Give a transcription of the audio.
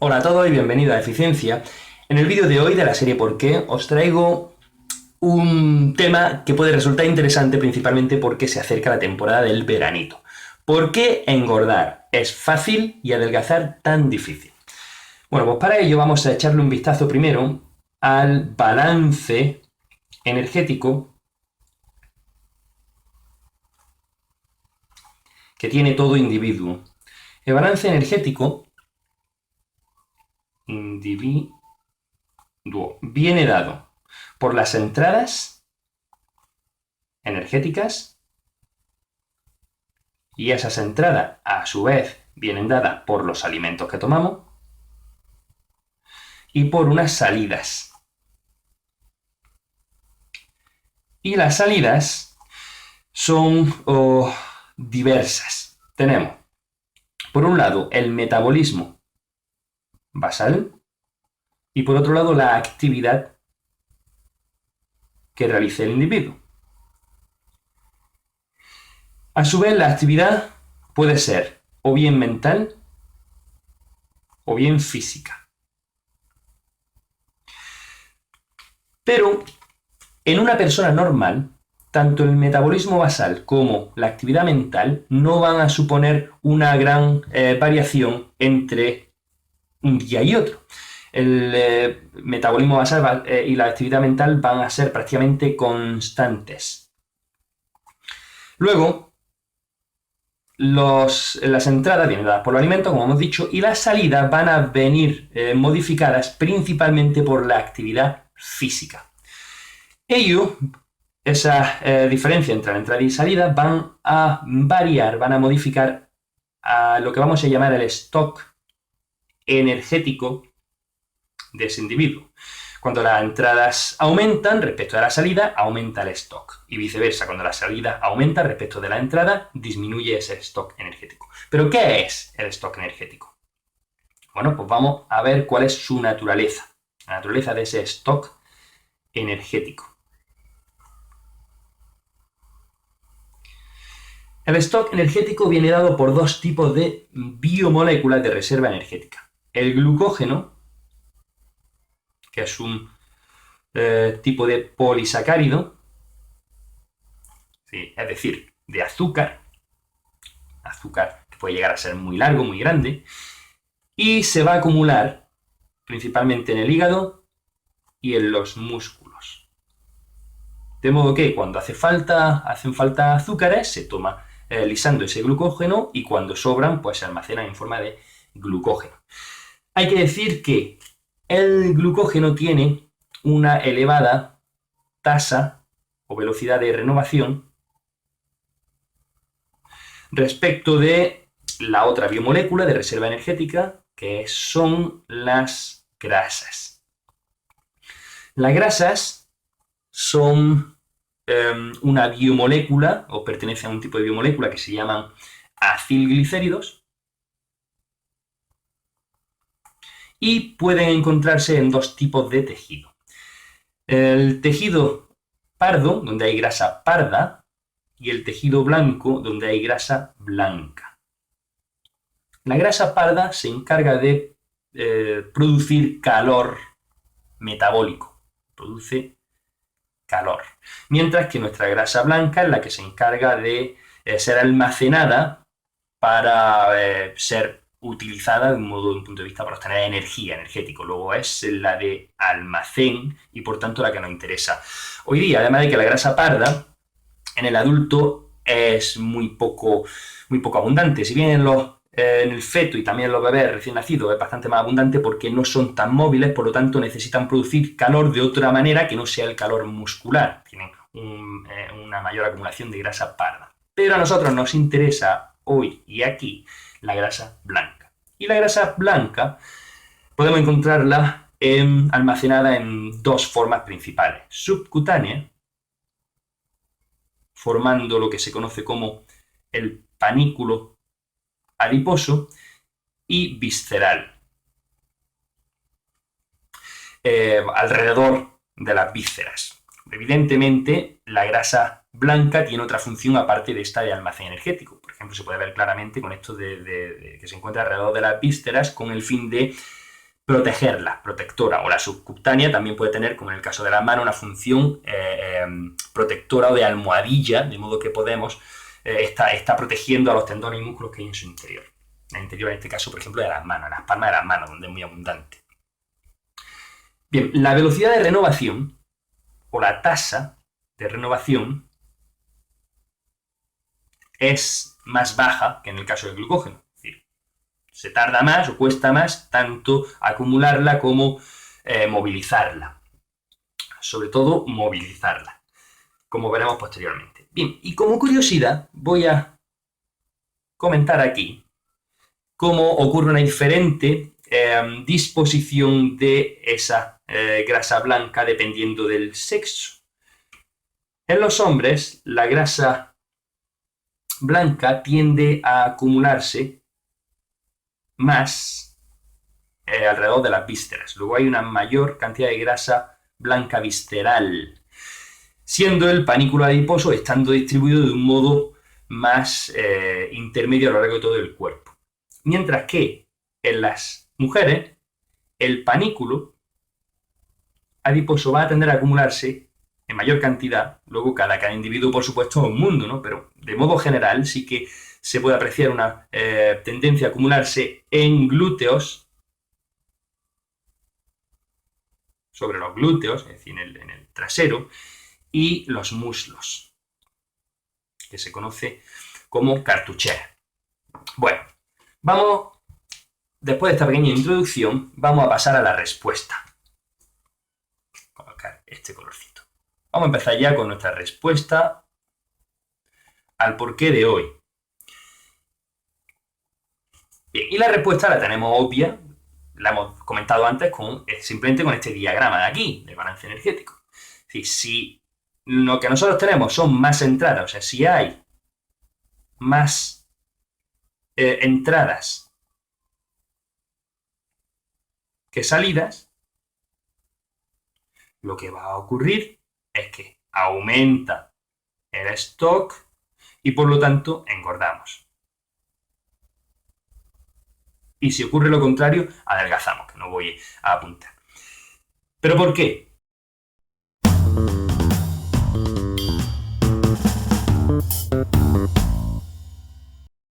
Hola a todos y bienvenidos a Eficiencia. En el vídeo de hoy de la serie ¿Por qué? Os traigo un tema que puede resultar interesante principalmente porque se acerca la temporada del veranito. ¿Por qué engordar es fácil y adelgazar tan difícil? Bueno, pues para ello vamos a echarle un vistazo primero al balance energético que tiene todo individuo. El balance energético viene dado por las entradas energéticas y esas entradas a su vez vienen dadas por los alimentos que tomamos y por unas salidas. Y las salidas son diversas. Tenemos, por un lado, el metabolismo basal y por otro lado, la actividad que realice el individuo. A su vez, la actividad puede ser o bien mental o bien física. Pero en una persona normal, tanto el metabolismo basal como la actividad mental no van a suponer una gran variación entre un día y otro. El metabolismo basal y la actividad mental van a ser prácticamente constantes. Luego, las entradas vienen dadas por los alimentos, como hemos dicho, y las salidas van a venir modificadas principalmente por la actividad física. Esa diferencia entre la entrada y salida van a variar, van a modificar a lo que vamos a llamar el stock energético de ese individuo. Cuando las entradas aumentan respecto de la salida, aumenta el stock. Y viceversa, cuando la salida aumenta respecto de la entrada, disminuye ese stock energético. ¿Pero qué es el stock energético? Bueno, pues vamos a ver cuál es su naturaleza. La naturaleza de ese stock energético. El stock energético viene dado por dos tipos de biomoléculas de reserva energética. El glucógeno, que es un tipo de polisacárido, ¿sí? Es decir, de azúcar que puede llegar a ser muy largo, muy grande, y se va a acumular principalmente en el hígado y en los músculos. De modo que cuando hacen falta azúcares, se toma lisando ese glucógeno y cuando sobran, pues se almacenan en forma de glucógeno. Hay que decir que el glucógeno tiene una elevada tasa o velocidad de renovación respecto de la otra biomolécula de reserva energética, que son las grasas. Las grasas son una biomolécula, o pertenecen a un tipo de biomolécula que se llaman acilglicéridos, y pueden encontrarse en dos tipos de tejido. El tejido pardo, donde hay grasa parda, y el tejido blanco, donde hay grasa blanca. La grasa parda se encarga de producir calor metabólico, produce calor. Mientras que nuestra grasa blanca es la que se encarga de ser almacenada para ser utilizada de un punto de vista para obtener energía, energético. Luego es la de almacén y por tanto la que nos interesa hoy día. Además de que la grasa parda en el adulto es muy poco abundante. Si bien en el feto y también en los bebés recién nacidos es bastante más abundante porque no son tan móviles, por lo tanto necesitan producir calor de otra manera que no sea el calor muscular. Tienen una mayor acumulación de grasa parda. Pero a nosotros nos interesa hoy y aquí la grasa blanca. Y la grasa blanca podemos encontrarla almacenada en dos formas principales. Subcutánea, formando lo que se conoce como el panículo adiposo, y visceral, alrededor de las vísceras. Evidentemente, la grasa blanca tiene otra función aparte de esta de almacén energético. Por ejemplo, se puede ver claramente con esto de que se encuentra alrededor de las vísceras con el fin de protegerla, protectora, o la subcutánea también puede tener, como en el caso de las manos, una función protectora o de almohadilla, de modo que podemos está protegiendo a los tendones y músculos que hay en su interior. En el interior, en este caso, por ejemplo, de las manos, en las palmas de las manos, donde es muy abundante. Bien, la velocidad de renovación, o la tasa de renovación, es más baja que en el caso del glucógeno. Es decir, se tarda más o cuesta más tanto acumularla como movilizarla. Sobre todo, movilizarla, como veremos posteriormente. Bien, y como curiosidad, voy a comentar aquí cómo ocurre una diferente disposición de esa grasa blanca dependiendo del sexo. En los hombres, la grasa blanca tiende a acumularse más alrededor de las vísceras. Luego hay una mayor cantidad de grasa blanca visceral, siendo el panículo adiposo estando distribuido de un modo más intermedio a lo largo de todo el cuerpo. Mientras que en las mujeres, el panículo adiposo va a tender a acumularse en mayor cantidad. Luego cada individuo, por supuesto, es un mundo, ¿no? Pero de modo general sí que se puede apreciar una tendencia a acumularse en glúteos, sobre los glúteos, es decir, en el trasero, y los muslos, que se conoce como cartuchera. Bueno, después de esta pequeña introducción, vamos a pasar a la respuesta. Voy a colocar este colorcito. Vamos a empezar ya con nuestra respuesta al porqué de hoy. Bien, y la respuesta la tenemos obvia, la hemos comentado antes simplemente con este diagrama de aquí, de balance energético. Es decir, si lo que nosotros tenemos son más entradas, o sea, si hay más entradas que salidas, lo que va a ocurrir es que aumenta el stock y por lo tanto engordamos. Y si ocurre lo contrario, adelgazamos, que no voy a apuntar. ¿Pero por qué?